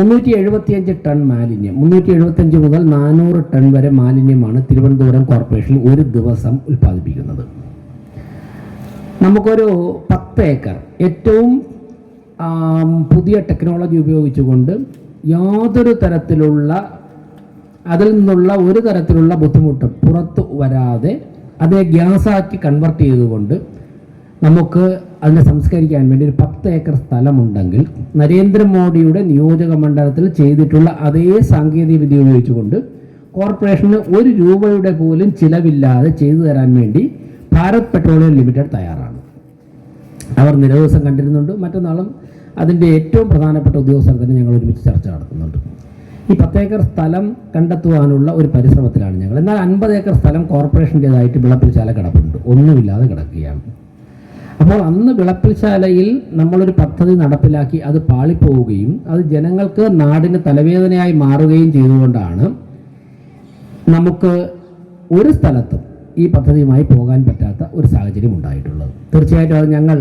375 ton മാലിന്യം, 375 മുതൽ 400 ton വരെ മാലിന്യമാണ് തിരുവനന്തപുരം കോർപ്പറേഷൻ ഒരു ദിവസം ഉൽപ്പാദിപ്പിക്കുന്നത്. നമുക്കൊരു 10 ഏക്കർ ഏറ്റവും പുതിയ ടെക്നോളജി ഉപയോഗിച്ചുകൊണ്ട് യാതൊരു തരത്തിലുള്ള അതിൽ നിന്നുള്ള ഒരു തരത്തിലുള്ള ബുദ്ധിമുട്ട് പുറത്തു വരാതെ അതേ ഗ്യാസാക്കി കൺവെർട്ട് ചെയ്തുകൊണ്ട് നമുക്ക് അതിനെ സംസ്കരിക്കാൻ വേണ്ടി ഒരു 10 ഏക്കർ സ്ഥലമുണ്ടെങ്കിൽ നരേന്ദ്രമോദിയുടെ നിയോജക മണ്ഡലത്തിൽ ചെയ്തിട്ടുള്ള അതേ സാങ്കേതിക വിദ്യ ഉപയോഗിച്ചുകൊണ്ട് കോർപ്പറേഷന് 1 രൂപയുടെ പോലും ചിലവില്ലാതെ ചെയ്തു തരാൻ വേണ്ടി ഭാരത് പെട്രോളിയം ലിമിറ്റഡ് തയ്യാറാണ്. അവർ നിരവധി കണ്ടിരുന്നുണ്ട്. മറ്റന്നാളും അതിൻ്റെ ഏറ്റവും പ്രധാനപ്പെട്ട ഉദ്യോഗസ്ഥർ തന്നെ ഞങ്ങൾ ഒരുമിച്ച് ചർച്ച നടത്തുന്നുണ്ട്. ഈ 10 ഏക്കർ സ്ഥലം കണ്ടെത്തുവാനുള്ള ഒരു പരിശ്രമത്തിലാണ് ഞങ്ങൾ. എന്നാൽ 50 ഏക്കർ സ്ഥലം കോർപ്പറേഷൻ്റേതായിട്ട് വിളപ്പിൽശാല കിടപ്പുണ്ട്, ഒന്നുമില്ലാതെ കിടക്കുകയാണ്. അപ്പോൾ അന്ന് വിളപ്പിൽശാലയിൽ നമ്മളൊരു പദ്ധതി നടപ്പിലാക്കി അത് പാളിപ്പോവുകയും അത് ജനങ്ങൾക്ക് നാടിന് തലവേദനയായി മാറുകയും ചെയ്തുകൊണ്ടാണ് നമുക്ക് ഒരു സ്ഥലത്തും ഈ പദ്ധതിയുമായി പോകാൻ പറ്റാത്ത ഒരു സാഹചര്യം ഉണ്ടായിട്ടുള്ളത്. തീർച്ചയായിട്ടും അത് ഞങ്ങൾ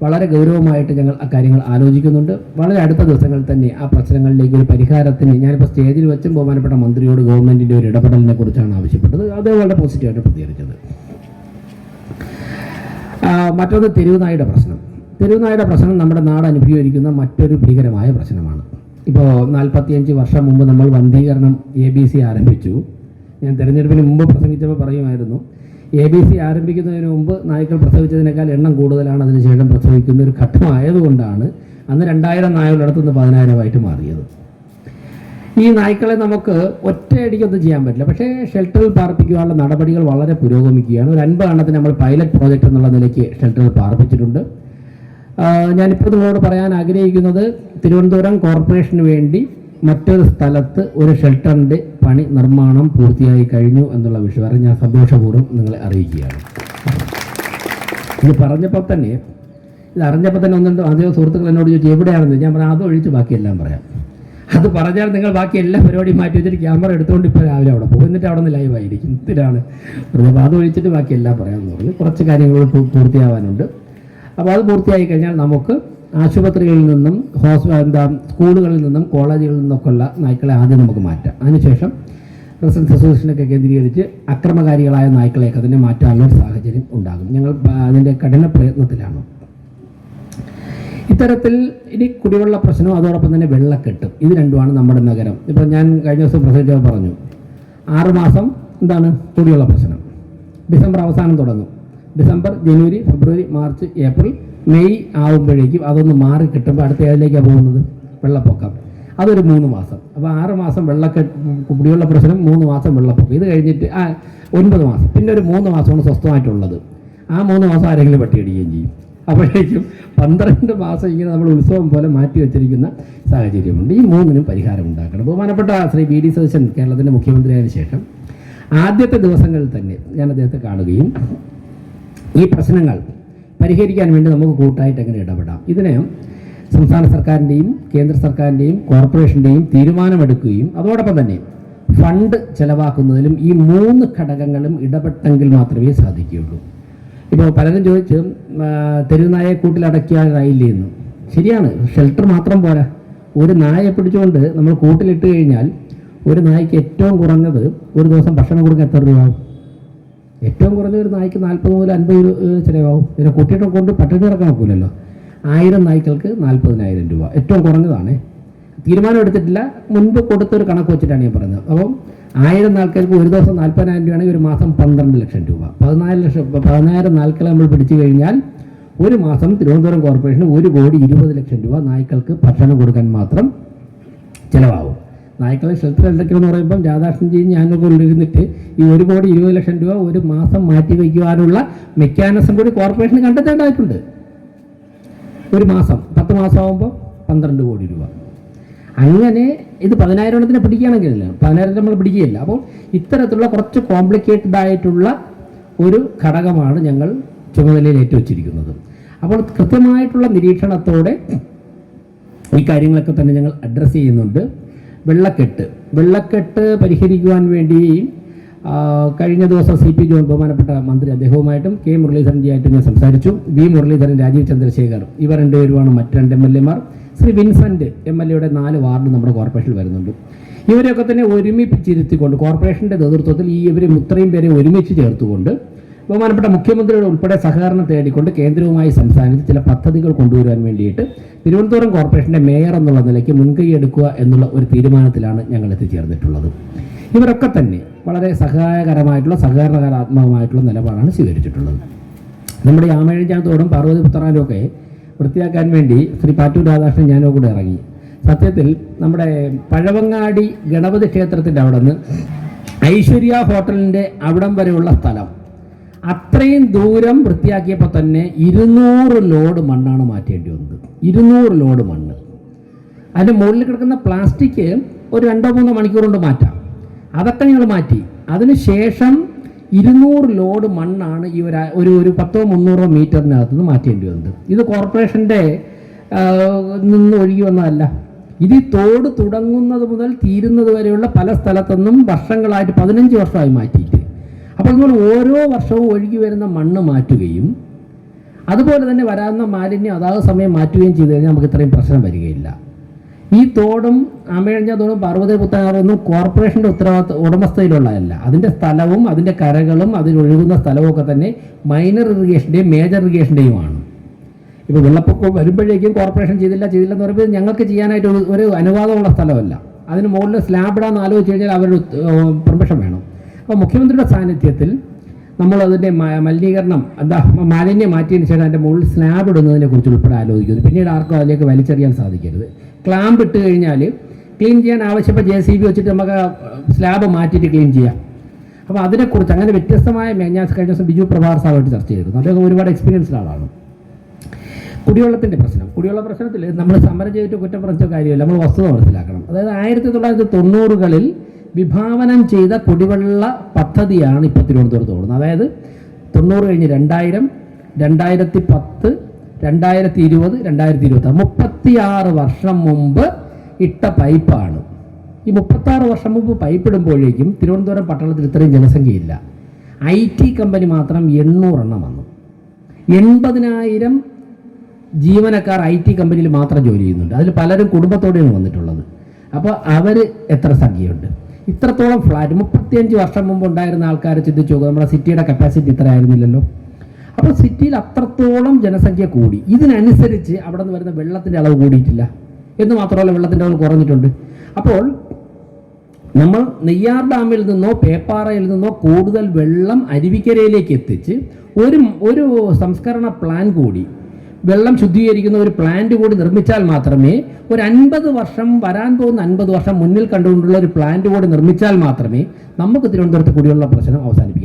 വളരെ ഗൗരവമായിട്ട് ഞങ്ങൾ അക്കാര്യങ്ങൾ ആലോചിക്കുന്നുണ്ട്. വളരെ അടുത്ത ദിവസങ്ങളിൽ തന്നെ ആ പ്രശ്നങ്ങളിലേക്ക് ഒരു പരിഹാരത്തിന് ഞാനിപ്പോൾ സ്റ്റേജിൽ വെച്ചും ബഹുമാനപ്പെട്ട മന്ത്രിയോട് ഗവൺമെൻറ്റിൻ്റെ ഒരു ഇടപെടലിനെ കുറിച്ചാണ് ആവശ്യപ്പെട്ടത്. അത് വളരെ പോസിറ്റീവായിട്ട് പ്രതികരിച്ചത്. മറ്റൊന്ന് തെരുവുനായുടെ പ്രശ്നം. തെരുവുനായുടെ പ്രശ്നം നമ്മുടെ നാട് അനുഭവിക്കുന്ന മറ്റൊരു ഭീകരമായ പ്രശ്നമാണ്. ഇപ്പോൾ 45 വർഷം മുമ്പ് നമ്മൾ വന്ധീകരണം ABC ആരംഭിച്ചു. ഞാൻ തെരഞ്ഞെടുപ്പിന് മുമ്പ് പ്രസംഗിച്ചപ്പോൾ പറയുമായിരുന്നു, ABC ആരംഭിക്കുന്നതിന് മുമ്പ് നായ്ക്കൾ പ്രസവിച്ചതിനേക്കാൾ എണ്ണം കൂടുതലാണ് അതിനുശേഷം പ്രസവിക്കുന്ന ഒരു ഘട്ടമായതുകൊണ്ടാണ് അന്ന് 2000 നായകളുടെ 10,000 മാറിയത്. ഈ നായ്ക്കളെ നമുക്ക് ഒറ്റയടിക്കൊന്നും ചെയ്യാൻ പറ്റില്ല. പക്ഷേ ഷെൽട്ടറിൽ പാർപ്പിക്കാനുള്ള നടപടികൾ വളരെ പുരോഗമിക്കുകയാണ്. ഒരു 50 എണ്ണത്തിന് നമ്മൾ പൈലറ്റ് പ്രോജക്റ്റ് എന്നുള്ള നിലയ്ക്ക് ഷെൽട്ടറിൽ പാർപ്പിച്ചിട്ടുണ്ട്. ഞാനിപ്പോൾ നിങ്ങളോട് പറയാൻ ആഗ്രഹിക്കുന്നത്, തിരുവനന്തപുരം കോർപ്പറേഷന് വേണ്ടി മറ്റൊരു സ്ഥലത്ത് ഒരു ഷെൽട്ടറിൻ്റെ പണി നിർമ്മാണം പൂർത്തിയായി കഴിഞ്ഞു എന്നുള്ള വിഷയം ഞാൻ സന്തോഷപൂർവ്വം നിങ്ങളെ അറിയിക്കുകയാണ്. ഇത് പറഞ്ഞപ്പോൾ തന്നെ ഒന്നുണ്ട് ആദ്യം സുഹൃത്തുക്കൾ എന്നോട് ചോദിച്ചു എവിടെയാണെന്ന്. ഞാൻ പറയാം അതൊഴിച്ച് ബാക്കിയെല്ലാം പറയാം. അത് പറഞ്ഞാൽ നിങ്ങൾ ബാക്കി എല്ലാ പരിപാടിയും മാറ്റി വെച്ചിട്ട് ക്യാമറ എടുത്തുകൊണ്ട് ഇപ്പോൾ രാവിലെ അവിടെ പോകും, എന്നിട്ട് അവിടെ നിന്ന് ലൈവായിരിക്കും. ഇതിലാണ് അപ്പോൾ അത് ഒഴിച്ചിട്ട് ബാക്കി എല്ലാം പറയാമെന്ന് പറഞ്ഞു. കുറച്ച് കാര്യങ്ങൾ പൂർത്തിയാവാനുണ്ട്. അപ്പോൾ അത് പൂർത്തിയായി കഴിഞ്ഞാൽ നമുക്ക് ആശുപത്രികളിൽ നിന്നും സ്കൂളുകളിൽ നിന്നും കോളേജുകളിൽ നിന്നൊക്കെ ഉള്ള നായ്ക്കളെ ആദ്യം നമുക്ക് മാറ്റാം. അതിനുശേഷം റെസിഡൻസ് അസോസിയേഷനൊക്കെ കേന്ദ്രീകരിച്ച് അക്രമകാരികളായ നായ്ക്കളെയൊക്കെ തന്നെ മാറ്റാനുള്ള ഒരു സാഹചര്യം ഉണ്ടാകും. ഞങ്ങൾ അതിൻ്റെ കഠിന പ്രയത്നത്തിലാണ്. ഇത്തരത്തിൽ ഇനി കുടിവെള്ള പ്രശ്നവും അതോടൊപ്പം തന്നെ വെള്ളക്കെട്ടും, ഇത് രണ്ടുമാണ് നമ്മുടെ നഗരം. ഇപ്പോൾ ഞാൻ കഴിഞ്ഞ ദിവസം പ്രസിഡന്റ് പറഞ്ഞു 6 മാസം എന്താണ് കുടിവെള്ള പ്രശ്നം. ഡിസംബർ അവസാനം തുടങ്ങും. ഡിസംബർ, ജനുവരി, ഫെബ്രുവരി, മാർച്ച്, ഏപ്രിൽ, മെയ് ആകുമ്പോഴേക്കും അതൊന്ന് മാറി കിട്ടുമ്പോൾ അടുത്ത ഏതിലേക്കാണ് പോകുന്നത്? വെള്ളപ്പൊക്കം. അതൊരു 3 മാസം. അപ്പോൾ 6 മാസം കുടിവെള്ള പ്രശ്നം, 3 മാസം വെള്ളപ്പൊക്കം. ഇത് കഴിഞ്ഞിട്ട് 9 മാസം, പിന്നെ ഒരു 3 മാസമാണ് സ്വസ്ഥമായിട്ടുള്ളത്. ആ 3 മാസം ആരെങ്കിലും പട്ടിയടിക്കുകയും ചെയ്യും. അപ്പോഴേക്കും 12 മാസം ഇങ്ങനെ നമ്മൾ ഉത്സവം പോലെ മാറ്റി വെച്ചിരിക്കുന്ന സാഹചര്യമുണ്ട്. ഈ 3നും പരിഹാരം ഉണ്ടാക്കണം. ബഹുമാനപ്പെട്ട ശ്രീ VD സതീശൻ കേരളത്തിൻ്റെ മുഖ്യമന്ത്രിയായതിനു ശേഷം ആദ്യത്തെ ദിവസങ്ങളിൽ തന്നെ ഞാൻ അദ്ദേഹത്തെ കാണുകയും ഈ പ്രശ്നങ്ങൾ പരിഹരിക്കാൻ വേണ്ടി നമുക്ക് കൂട്ടായിട്ട് എങ്ങനെ ഇടപെടാം, ഇതിനെ സംസ്ഥാന സർക്കാരിൻ്റെയും കേന്ദ്ര സർക്കാരിൻ്റെയും കോർപ്പറേഷൻ്റെയും തീരുമാനമെടുക്കുകയും അതോടൊപ്പം തന്നെ ഫണ്ട് ചെലവാക്കുന്നതിലും ഈ 3 ഘടകങ്ങളും ഇടപെട്ടെങ്കിൽ മാത്രമേ സാധിക്കുകയുള്ളൂ. ഇപ്പോൾ പലരും ചോദിച്ചു തെരുവുനായെ കൂട്ടിലടക്കിയാറായില്ലേ എന്ന്. ശരിയാണ്, ഷെൽട്ടർ മാത്രം പോരാ. ഒരു നായയെ പിടിച്ചുകൊണ്ട് നമ്മൾ കൂട്ടിലിട്ട് കഴിഞ്ഞാൽ ഒരു നായ്ക്ക് ഏറ്റവും കുറഞ്ഞത് ഒരു ദിവസം ഭക്ഷണം കൊടുക്കാൻ എത്ര രൂപയാവും? ഏറ്റവും കുറഞ്ഞ ഒരു നായ്ക്ക് 40 മുതൽ 50 ചിലവാകും. ഇതിനെ കൂട്ടിയിട്ട് കൊണ്ട് പട്ടിണി ഇറക്കാൻ നോക്കില്ലല്ലോ. 1000 നായ്ക്കൾക്ക് 40,000 രൂപ ഏറ്റവും കുറഞ്ഞതാണ്. തീരുമാനം എടുത്തിട്ടില്ല, മുൻപ് കൊടുത്തൊരു കണക്ക് വെച്ചിട്ടാണ് ഞാൻ പറയുന്നത്. അപ്പം 1000 നാൽക്കൾക്ക് ഒരു ദിവസം 40,000 രൂപയാണെങ്കിൽ ഒരു മാസം 12 ലക്ഷം രൂപ. 14,000 നാൽക്കളെ നമ്മൾ പിടിച്ചു കഴിഞ്ഞാൽ ഒരു മാസം തിരുവനന്തപുരം കോർപ്പറേഷന് 1,20,00,000 രൂപ നായ്ക്കൾക്ക് ഭക്ഷണം കൊടുക്കാൻ മാത്രം ചിലവാകും. നായ്ക്കളെ ഷെൽട്ടർ എന്തൊക്കെയെന്ന് പറയുമ്പം രാധാകൃഷ്ണൻ ചെയ്യും ഞാനൊക്കെ ഉള്ളിരുന്നിട്ട് ഈ 1,20,00,000 രൂപ ഒരു മാസം മാറ്റി വയ്ക്കുവാനുള്ള മെക്കാനിസം കൂടി കോർപ്പറേഷന് കണ്ടെത്തേണ്ടതായിട്ടുണ്ട്. ഒരു മാസം 10 മാസമാകുമ്പോൾ 12 കോടി രൂപ. അങ്ങനെ ഇത് 10,000 എണ്ണത്തിന് പിടിക്കുകയാണെങ്കിലല്ല, 10,000 നമ്മൾ പിടിക്കുകയില്ല. അപ്പോൾ ഇത്തരത്തിലുള്ള കുറച്ച് കോംപ്ലിക്കേറ്റഡ് ആയിട്ടുള്ള ഒരു ഘടകമാണ് ഞങ്ങൾ ചുമതലയിൽ ഏറ്റുവച്ചിരിക്കുന്നത്. അപ്പോൾ കൃത്യമായിട്ടുള്ള നിരീക്ഷണത്തോടെ ഈ കാര്യങ്ങളൊക്കെ തന്നെ ഞങ്ങൾ അഡ്രസ്സ് ചെയ്യുന്നുണ്ട്. വെള്ളക്കെട്ട് പരിഹരിക്കുവാൻ വേണ്ടി കഴിഞ്ഞ ദിവസം CP ജോൺ ബഹുമാനപ്പെട്ട മന്ത്രി അദ്ദേഹവുമായിട്ടും K മുരളീധരൻജിയായിട്ടും ഞാൻ സംസാരിച്ചു. V മുരളീധരൻ, രാജീവ് ചന്ദ്രശേഖർ ഇവർ 2 പേരുമാണ് മറ്റ് 2 MLA Mar. Shri Vincent MLA 4 ward നമ്മുടെ കോർപ്പറേഷനിൽ വരുന്നുണ്ട്. ഇവരെയൊക്കെ തന്നെ ഒരുമിപ്പിച്ചിരുത്തിക്കൊണ്ട് കോർപ്പറേഷൻ്റെ നേതൃത്വത്തിൽ ഇവർ ഇത്രയും പേരെ ഒരുമിച്ച് ചേർത്തുകൊണ്ട് ബഹുമാനപ്പെട്ട മുഖ്യമന്ത്രിയുടെ ഉൾപ്പെടെ സഹകരണം തേടിക്കൊണ്ട് കേന്ദ്രവുമായി സംസാരിച്ച് ചില പദ്ധതികൾ കൊണ്ടുവരാൻ വേണ്ടിയിട്ട് തിരുവനന്തപുരം കോർപ്പറേഷൻ്റെ മേയർ എന്നുള്ള നിലയ്ക്ക് മുൻകൈ എടുക്കുക എന്നുള്ള ഒരു തീരുമാനത്തിലാണ് ഞങ്ങൾ എത്തിച്ചേർന്നിട്ടുള്ളത്. ഇവരൊക്കെ തന്നെ വളരെ സഹായകരമായിട്ടുള്ള സഹകരണകരാത്മകമായിട്ടുള്ള നിലപാടാണ് സ്വീകരിച്ചിട്ടുള്ളത്. നമ്മുടെ ആമേഴഞ്ചാത്തോടും പാർവതി പുത്തനാലും ഒക്കെ വൃത്തിയാക്കാൻ വേണ്ടി ശ്രീ പാറ്റൂർ രാധാകൃഷ്ണൻ ഞാനോ കൂടെ ഇറങ്ങി. സത്യത്തിൽ നമ്മുടെ പഴവങ്ങാടി ഗണപതി ക്ഷേത്രത്തിൻ്റെ അവിടെ നിന്ന് ഐശ്വര്യ ഹോട്ടലിൻ്റെ അവിടം വരെയുള്ള സ്ഥലം അത്രയും ദൂരം വൃത്തിയാക്കിയപ്പോൾ തന്നെ 200 ലോഡ് മണ്ണാണ് മാറ്റേണ്ടി വന്നത്. 200 ലോഡ് മണ്ണ്. അതിൻ്റെ മുകളിൽ കിടക്കുന്ന പ്ലാസ്റ്റിക് ഒരു 2-3 മണിക്കൂർ കൊണ്ട് മാറ്റാം. അതൊക്കെ ഞങ്ങൾ മാറ്റി. അതിനുശേഷം 200 ലോഡ് മണ്ണാണ് ഈ ഒരു 10-300 മീറ്ററിനകത്ത് നിന്ന് മാറ്റേണ്ടി വന്നത്. ഇത് കോർപ്പറേഷൻ്റെ നിന്ന് ഒഴുകി വന്നതല്ല. ഇത് ഈ തോട് തുടങ്ങുന്നത് മുതൽ തീരുന്നത് വരെയുള്ള പല സ്ഥലത്തുനിന്നും വർഷങ്ങളായിട്ട് 15 വർഷമായി മാറ്റിയിട്ട്. അപ്പോൾ നമ്മൾ ഓരോ വർഷവും ഒഴുകി വരുന്ന മണ്ണ് മാറ്റുകയും അതുപോലെ തന്നെ വരാവുന്ന മാലിന്യം അതാത് സമയം മാറ്റുകയും ചെയ്തു കഴിഞ്ഞാൽ നമുക്ക് ഇത്രയും പ്രശ്നം വരികയില്ല. ഈ തോടും ആമേഴഞ്ചാത്തോടും പാർവതി പുത്തനാറൊന്നും കോർപ്പറേഷൻ്റെ ഉടമസ്ഥയിലുള്ളതല്ല. അതിൻ്റെ സ്ഥലവും അതിൻ്റെ കരകളും അതിലൊഴുകുന്ന സ്ഥലവും ഒക്കെ തന്നെ മൈനർ ഇറിഗേഷൻ്റെയും മേജർ ഇറിഗേഷൻ്റെയും. ഇപ്പോൾ വെള്ളപ്പൊക്കം വരുമ്പോഴേക്കും കോർപ്പറേഷൻ ചെയ്തില്ല എന്ന് പറയുമ്പോൾ ഞങ്ങൾക്ക് ചെയ്യാനായിട്ട് ഒരു അനുവാദമുള്ള സ്ഥലമല്ല. അതിന് മുകളിൽ സ്ലാബ് ഇടാന്ന് ആലോചിച്ച് കഴിഞ്ഞാൽ അവരുടെ പെർമിഷൻ വേണം. അപ്പോൾ മുഖ്യമന്ത്രിയുടെ സാന്നിധ്യത്തിൽ നമ്മളതിൻ്റെ മലിനീകരണം മാലിന്യം മാറ്റിയതിന് ശേഷം അതിൻ്റെ മുകളിൽ സ്ലാബ് ഇടുന്നതിനെ കുറിച്ച് ഉൾപ്പെടെ ആലോചിക്കുന്നു. പിന്നീട് ആർക്കും അതിലേക്ക് വലിച്ചെറിയാൻ സാധിക്കരുത്. ക്ലാമ്പ് ഇട്ട് കഴിഞ്ഞാൽ ക്ലീൻ ചെയ്യാൻ ആവശ്യപ്പോൾ JCB വെച്ചിട്ട് നമുക്ക് സ്ലാബ് മാറ്റിയിട്ട് ക്ലീൻ ചെയ്യാം. അപ്പോൾ അതിനെക്കുറിച്ച് അങ്ങനെ വ്യത്യസ്തമായ ഞാൻ കഴിഞ്ഞ ദിവസം ബിജു പ്രഭാകർ സാറുമായിട്ട് ചർച്ച ചെയ്തിരുന്നു. അദ്ദേഹം ഒരുപാട് എക്സ്പീരിയൻസ്ഡ് ആളാണ്. കുടിവെള്ളത്തിൻ്റെ കുടിവെള്ള പ്രശ്നത്തിൽ നമ്മൾ സമരം ചെയ്തിട്ട് കുറ്റം പറഞ്ഞ കാര്യമല്ല, നമ്മൾ വസ്തുത മനസ്സിലാക്കണം. അതായത് 1990-കളിൽ വിഭാവനം ചെയ്ത കുടിവെള്ള പദ്ധതിയാണ് ഇപ്പോൾ തിരുവനന്തപുരത്ത് ഓടുന്നത്. അതായത് 90 കഴിഞ്ഞ് 2000, 2010, 2020, 2026 36 വർഷം മുമ്പ് ഇട്ട പൈപ്പാണ്. ഈ 36 വർഷം മുമ്പ് പൈപ്പ് ഇടുമ്പോഴേക്കും തിരുവനന്തപുരം പട്ടണത്തിൽ ഇത്രയും ജനസംഖ്യയില്ല. IT കമ്പനി മാത്രം 800 എണ്ണം വന്നു. 80,000 ജീവനക്കാർ IT കമ്പനിയിൽ മാത്രം ജോലി ചെയ്യുന്നുണ്ട്. അതിൽ പലരും കുടുംബത്തോടെയാണ് വന്നിട്ടുള്ളത്. അപ്പോൾ അവർ എത്ര സംഖ്യയുണ്ട്? ഇത്രത്തോളം ഫ്ലാറ്റ് 35 വർഷം മുമ്പ് ഉണ്ടായിരുന്ന ആൾക്കാർ ചിന്തിച്ചു നോക്കുക. നമ്മുടെ സിറ്റിയുടെ കപ്പാസിറ്റി ഇത്ര ആയിരുന്നില്ലല്ലോ. അപ്പോൾ സിറ്റിയിൽ അത്രത്തോളം ജനസംഖ്യ കൂടി. ഇതിനനുസരിച്ച് അവിടെ നിന്ന് വരുന്ന വെള്ളത്തിൻ്റെ അളവ് കൂടിയിട്ടില്ല എന്ന് മാത്രമല്ല, വെള്ളത്തിൻ്റെ അളവ് കുറഞ്ഞിട്ടുണ്ട്. അപ്പോൾ നമ്മൾ നെയ്യാർ ഡാമിൽ നിന്നോ പേപ്പാറയിൽ നിന്നോ കൂടുതൽ വെള്ളം അരുവിക്കരയിലേക്ക് എത്തിച്ച് ഒരു സംസ്കരണ പ്ലാൻ കൂടി, വെള്ളം ശുദ്ധീകരിക്കുന്ന ഒരു പ്ലാന്റ് കൂടി നിർമ്മിച്ചാൽ മാത്രമേ ഒരു 50 വർഷം വരാൻ പോകുന്ന 50 വർഷം മുന്നിൽ കണ്ടുകൊണ്ടുള്ള ഒരു പ്ലാന്റ് കൂടി നിർമ്മിച്ചാൽ മാത്രമേ നമുക്ക് തിരുവനന്തപുരത്ത് കുടിവെള്ള പ്രശ്നം അവസാനിപ്പിക്കും.